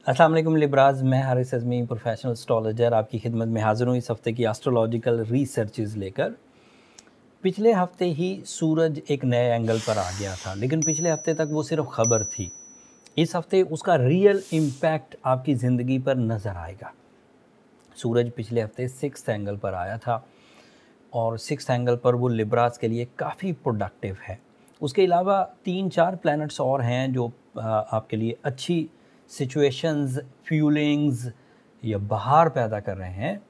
अस्सलाम वालेकुम लिब्राज, मैं हारिस अज़मी प्रोफेशनल एस्ट्रोलॉजर आपकी खिदमत में हाज़िर हूँ इस हफ़्ते की एस्ट्रोलॉजिकल रिसर्चेज़ लेकर। पिछले हफ़्ते ही सूरज एक नए एंगल पर आ गया था, लेकिन पिछले हफ़्ते तक वो सिर्फ खबर थी। इस हफ़्ते उसका रियल इम्पैक्ट आपकी ज़िंदगी पर नज़र आएगा। सूरज पिछले हफ़्ते 6th एंगल पर आया था और 6th एंगल पर वो लिब्राज के लिए काफ़ी प्रोडक्टिव है। उसके अलावा 3-4 प्लैनेट्स और हैं जो आपके लिए अच्छी सिचुएशंस, फीलिंग्स या बहार पैदा कर रहे हैं।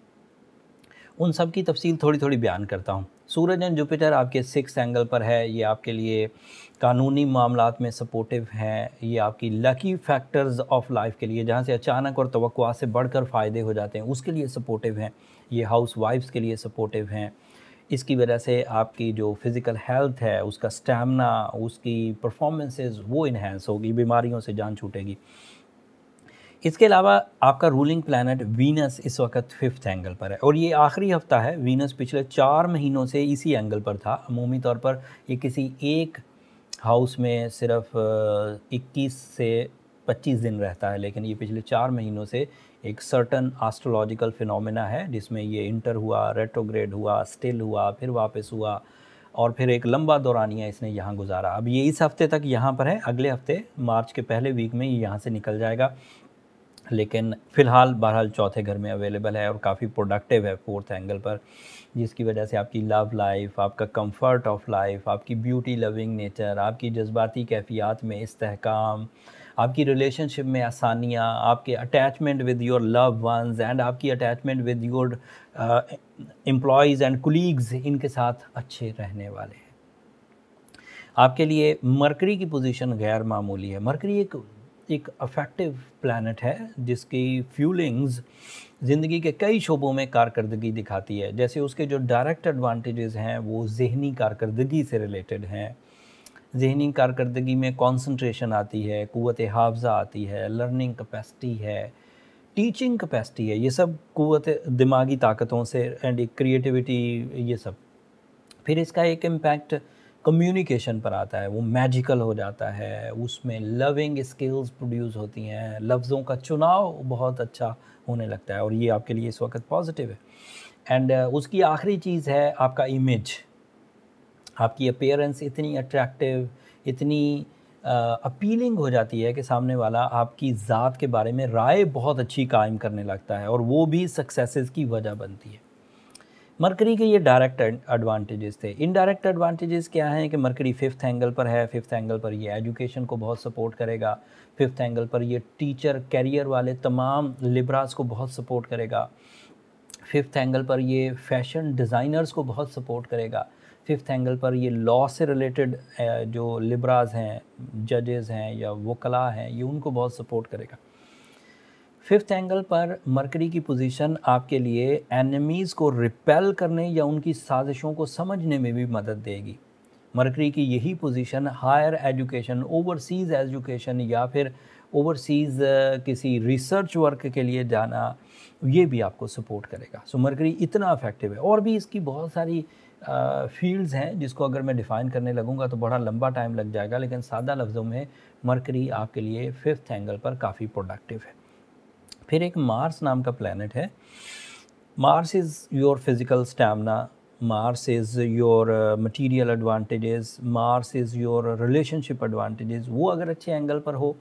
उन सब की तफसील थोड़ी-थोड़ी बयान करता हूँ। सूरज एंड जुपिटर आपके 6th एंगल पर है, ये आपके लिए कानूनी मामलात में सपोर्टिव हैं, ये आपकी लकी फैक्टर्स ऑफ लाइफ के लिए, जहाँ से अचानक और तवक्कुआत से बढ़कर फ़ायदे हो जाते हैं, उसके लिए सपोर्टिव हैं। ये हाउसवाइफ्स के लिए सपोर्टिव हैं। इसकी वजह से आपकी जो फ़िज़िकल हेल्थ है, उसका स्टैमिना, उसकी परफ़ॉर्मेंसेस वो इन्हांस होगी, बीमारियों से जान छूटेगी। इसके अलावा आपका रूलिंग प्लैनेट वीनस इस वक्त 5th एंगल पर है और ये आखिरी हफ्ता है। वीनस पिछले 4 महीनों से इसी एंगल पर था। अमूमी तौर पर ये किसी एक हाउस में सिर्फ 21 से 25 दिन रहता है, लेकिन ये पिछले 4 महीनों से एक सर्टन एस्ट्रोलॉजिकल फिनोमेना है जिसमें ये इंटर हुआ, रेट्रोग्रेड हुआ, स्टिल हुआ, फिर वापस हुआ और फिर एक लंबा दौरानिया इसने यहाँ गुजारा। अब ये इस हफ्ते तक यहाँ पर है, अगले हफ्ते मार्च के पहले वीक में ये यहाँ से निकल जाएगा, लेकिन फ़िलहाल बहरहाल चौथे घर में अवेलेबल है और काफ़ी प्रोडक्टिव है 4th एंगल पर, जिसकी वजह से आपकी लव लाइफ, आपका कंफर्ट ऑफ लाइफ, आपकी ब्यूटी लविंग नेचर, आपकी जज्बाती कैफियत में इस्तेहकाम, आपकी रिलेशनशिप में आसानियाँ, आपके attachment with your loved ones and आपकी attachment with your employees and colleagues, इनके साथ अच्छे रहने वाले हैं। आपके लिए मरकरी की पोजीशन गैर मामूली है। मरकरी एक अफेक्टिव प्लैनेट है जिसकी फ्यूलिंग्स ज़िंदगी के कई शोबों में कारकर्दगी दिखाती है। जैसे उसके जो डायरेक्ट एडवांटेजेस हैं वो ज़हनी कारकर्दगी से रिलेटेड हैं। ज़हनी कारकर्दगी में कंसंट्रेशन आती है, क़ुव्वत हाफ़ज़ा आती है, लर्निंग कैपेसिटी है, टीचिंग कैपेसिटी है, ये सब क़ुव्वत दिमागी ताकतों से एंड क्रिएटिविटी, ये सब। फिर इसका एक इम्पैक्ट कम्युनिकेशन पर आता है, वो मैजिकल हो जाता है, उसमें लविंग स्किल्स प्रोड्यूस होती हैं, लफ्ज़ों का चुनाव बहुत अच्छा होने लगता है और ये आपके लिए इस वक्त पॉजिटिव है। एंड उसकी आखिरी चीज़ है आपका इमेज। आपकी अपीयरेंस इतनी अट्रैक्टिव, इतनी अपीलिंग हो जाती है कि सामने वाला आपकी ज़ात के बारे में राय बहुत अच्छी कायम करने लगता है और वो भी सक्सेसेस की वजह बनती है। मरकरी के ये डायरेक्ट एडवांटेजेस थे। इनडायरेक्ट एडवांटेजेस क्या हैं कि मरकरी 5th एंगल पर है। 5th एंगल पर ये एजुकेशन को बहुत सपोर्ट करेगा। 5th एंगल पर ये टीचर कैरियर वाले तमाम लिब्रास को बहुत सपोर्ट करेगा। 5th एंगल पर ये फैशन डिज़ाइनर्स को बहुत सपोर्ट करेगा। 5th एंगल पर ये लॉ से रिलेटेड जो लिब्रास हैं, जजेस हैं या वकला हैं, ये उनको बहुत सपोर्ट करेगा। 5th एंगल पर मरकरी की पोजीशन आपके लिए एनिमीज़ को रिपेल करने या उनकी साजिशों को समझने में भी मदद देगी। मरकरी की यही position higher education, overseas education या फिर ओवरसीज़ किसी रिसर्च वर्क के लिए जाना, ये भी आपको सपोर्ट करेगा। सो मरकरी इतना इफेक्टिव है और भी इसकी बहुत सारी फील्ड्स हैं जिसको अगर मैं डिफ़ाइन करने लगूंगा तो बड़ा लंबा टाइम लग जाएगा, लेकिन सादा लफ्ज़ों में मरकरी आपके लिए 5th एंगल पर काफ़ी प्रोडक्टिव है। फिर एक मार्स नाम का प्लैनेट है। Mars is your physical stamina, Mars is your material advantages, Mars is your relationship advantages. वो अगर अच्छे एंगल पर हो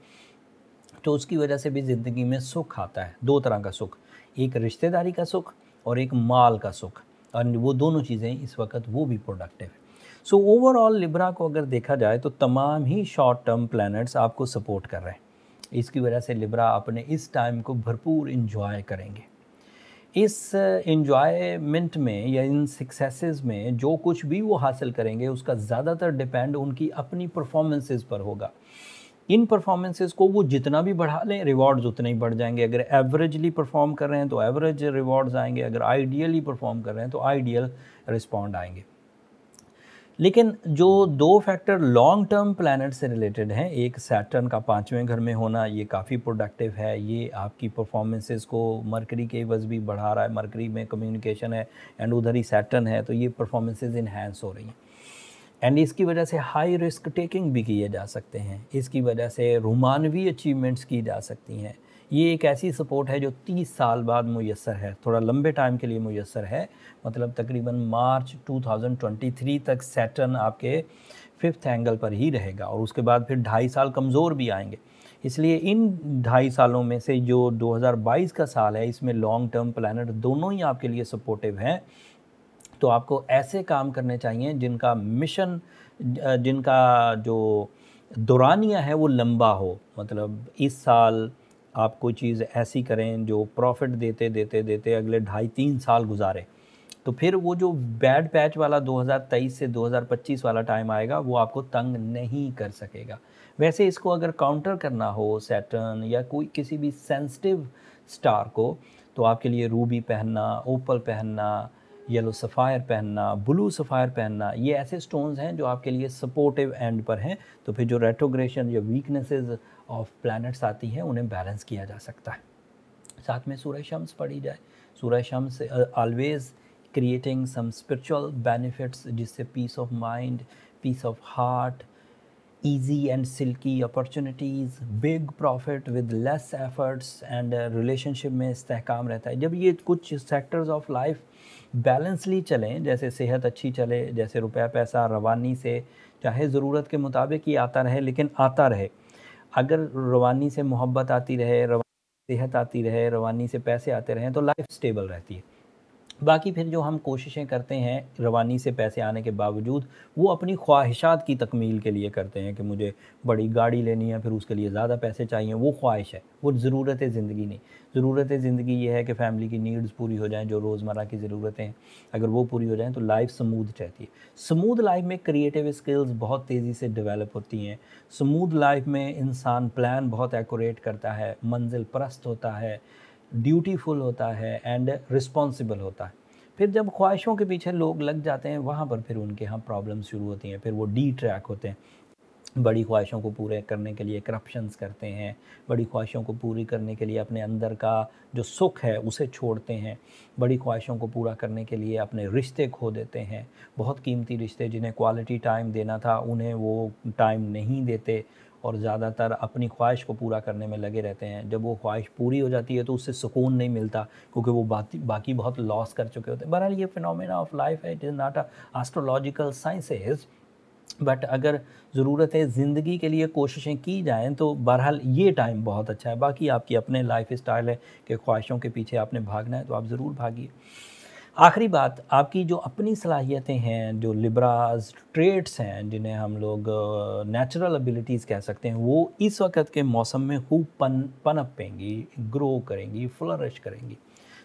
तो उसकी वजह से भी ज़िंदगी में सुख आता है। 2 तरह का सुख, एक रिश्तेदारी का सुख और एक माल का सुख, और वो दोनों चीज़ें इस वक्त वो भी प्रोडक्टिव है। सो ओवरऑल लिब्रा को अगर देखा जाए तो तमाम ही शॉर्ट टर्म प्लैनेट्स आपको सपोर्ट कर रहे हैं। इसकी वजह से लिब्रा अपने इस टाइम को भरपूर इंजॉय करेंगे। इस इंजॉयमेंट में या इन सक्सेसेस में जो कुछ भी वो हासिल करेंगे उसका ज़्यादातर डिपेंड उनकी अपनी परफॉर्मेंसेस पर होगा। इन परफॉर्मेंसेस को वो जितना भी बढ़ा लें, रिवॉर्ड्स उतने ही बढ़ जाएंगे। अगर एवरेजली परफॉर्म कर रहे हैं तो एवरेज रिवॉर्ड्स आएंगे, अगर आइडियली परफॉर्म कर रहे हैं तो आइडियल रिस्पॉन्ड आएंगे। लेकिन जो 2 फैक्टर लॉन्ग टर्म प्लैनेट से रिलेटेड हैं, एक सैटर्न का 5वें घर में होना, ये काफ़ी प्रोडक्टिव है, ये आपकी परफॉर्मेंसेस को मरकरी के एवज़ भी बढ़ा रहा है। मरकरी में कम्युनिकेशन है एंड उधर ही सैटर्न है, तो ये परफॉर्मेंसेस इन्हांस हो रही हैं एंड इसकी वजह से हाई रिस्क टेकिंग भी किए जा सकते हैं। इसकी वजह से रोमानवी अचीवमेंट्स की जा सकती हैं। ये एक ऐसी सपोर्ट है जो 30 साल बाद मुयस्सर है, थोड़ा लंबे टाइम के लिए मुयस्सर है, मतलब तकरीबन मार्च 2023 तक सैटर्न आपके 5th एंगल पर ही रहेगा और उसके बाद फिर 2.5 साल कमज़ोर भी आएंगे। इसलिए इन 2.5 सालों में से जो 2022 का साल है, इसमें लॉन्ग टर्म प्लैनेट दोनों ही आपके लिए सपोर्टिव हैं। तो आपको ऐसे काम करने चाहिए जिनका मिशन, जिनका जो दौरानिया है वो लंबा हो। मतलब इस साल आप कोई चीज़ ऐसी करें जो प्रॉफिट देते देते देते अगले 2.5-3 साल गुजारे, तो फिर वो जो बैड पैच वाला 2023 से 2025 वाला टाइम आएगा वो आपको तंग नहीं कर सकेगा। वैसे इसको अगर काउंटर करना हो सैटर्न या कोई किसी भी सेंसिटिव स्टार को, तो आपके लिए रूबी पहनना, ओपल पहनना, येलो सफ़ायर पहनना, ब्लू सफ़ायर पहनना, ये ऐसे स्टोन्स हैं जो आपके लिए सपोर्टिव एंड पर हैं। तो फिर जो रेट्रोग्रेशन या वीकनेसेस ऑफ प्लैनेट्स आती हैं उन्हें बैलेंस किया जा सकता है। साथ में सूरज शम्स पढ़ी जाए। सूरज शम्स always creating some spiritual benefits, जिससे peace of mind, peace of heart, easy and silky opportunities, big profit with less efforts and relationship में इस्तेहकाम रहता है। जब ये कुछ सेक्टर्स ऑफ लाइफ बैलेंसली चलें, जैसे सेहत अच्छी चले, जैसे रुपया पैसा रवानी से चाहे ज़रूरत के मुताबिक ही आता रहे लेकिन आता रहे। अगर रवानी से मोहब्बत आती रहे, रवानी से सेहत आती रहे, रवानी से पैसे आते रहें तो लाइफ स्टेबल रहती है। बाकी फिर जो हम कोशिशें करते हैं रवानी से पैसे आने के बावजूद, वो अपनी ख्वाहिशात की तकमील के लिए करते हैं कि मुझे बड़ी गाड़ी लेनी है, फिर उसके लिए ज़्यादा पैसे चाहिए, वो ख्वाहिश है, वो ज़रूरत ज़िंदगी नहीं। ज़रूरत ज़िंदगी ये है कि फ़ैमिली की नीड्स पूरी हो जाएं, जो रोज़मर्रा की ज़रूरतें हैं, अगर वो पूरी हो जाएं तो लाइफ स्मूथ रहती है। स्मूथ लाइफ में क्रिएटिव स्किल्स बहुत तेज़ी से डेवलप होती हैं। स्मूथ लाइफ में इंसान प्लान बहुत एक्यूरेट करता है, मंजिल परस्त होता है, ड्यूटीफुल होता है एंड रिस्पॉन्सिबल होता है। फिर जब ख्वाहिशों के पीछे लोग लग जाते हैं, वहाँ पर फिर उनके यहाँ प्रॉब्लम्स शुरू होती हैं, फिर वो डी ट्रैक होते हैं। बड़ी ख्वाहिशों को पूरे करने के लिए करप्शंस करते हैं, बड़ी ख्वाहिशों को पूरी करने के लिए अपने अंदर का जो सुख है उसे छोड़ते हैं, बड़ी ख्वाहिशों को पूरा करने के लिए अपने रिश्ते खो देते हैं। बहुत कीमती रिश्ते जिन्हें क्वालिटी टाइम देना था उन्हें वो टाइम नहीं देते और ज़्यादातर अपनी ख्वाहिश को पूरा करने में लगे रहते हैं। जब वो ख्वाहिश पूरी हो जाती है तो उससे सुकून नहीं मिलता, क्योंकि वो बाकी बहुत लॉस कर चुके होते हैं। बहरहाल ये फिनोमेना ऑफ लाइफ है, it is not a astrological sciences, but अगर ज़रूरतें ज़िंदगी के लिए कोशिशें की जाएँ तो बहरहाल ये टाइम बहुत अच्छा है। बाकी आपकी अपने लाइफ स्टाइल है कि ख्वाहिशों के पीछे आपने भागना है तो आप ज़रूर भागिए। आखिरी बात, आपकी जो अपनी सलाहियतें हैं, जो लिब्रास ट्रेड्स हैं, जिन्हें हम लोग नेचुरल एबिलिटीज़ कह सकते हैं, वो इस वक्त के मौसम में खूब पनपेंगी, ग्रो करेंगी, फ्लरिश करेंगी।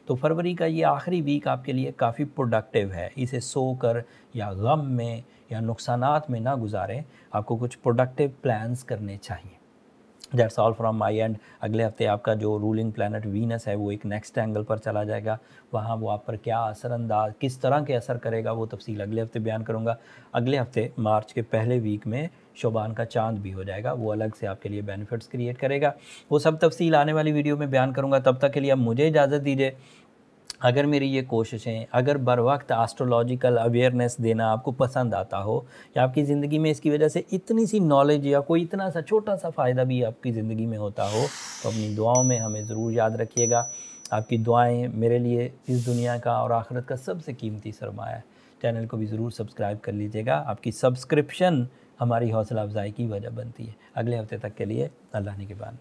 तो फरवरी का ये आखिरी वीक आपके लिए काफ़ी प्रोडक्टिव है। इसे सोकर या गम में या नुकसानात में ना गुजारें, आपको कुछ प्रोडक्टिव प्लान्स करने चाहिए। That's all from my and. अगले हफ्ते आपका जो रूलिंग प्लैनेट वीनस है वो एक नेक्स्ट एंगल पर चला जाएगा। वहाँ वो आप पर क्या असरअंदाज, किस तरह के असर करेगा, वो तफसील अगले हफ्ते बयान करूँगा। अगले हफ्ते मार्च के पहले वीक में शोबान का चांद भी हो जाएगा, वो अलग से आपके लिए बेनिफिट्स क्रिएट करेगा। वो सब तफसील आने वाली वीडियो में बयान करूँगा। तब तक के लिए अब मुझे इजाज़त दीजिए। अगर मेरी ये कोशिशें, अगर बर वक्त एस्ट्रोलॉजिकल अवेयरनेस देना आपको पसंद आता हो, या आपकी ज़िंदगी में इसकी वजह से इतनी सी नॉलेज या कोई इतना सा छोटा सा फ़ायदा भी आपकी ज़िंदगी में होता हो, तो अपनी दुआओं में हमें ज़रूर याद रखिएगा। आपकी दुआएं मेरे लिए इस दुनिया का और आखिरत का सबसे कीमती सरमाया है। चैनल को भी ज़रूर सब्सक्राइब कर लीजिएगा। आपकी सब्सक्रिप्शन हमारी हौसला अफजाई की वजह बनती है। अगले हफ्ते तक के लिए अल्लाह निगहबान।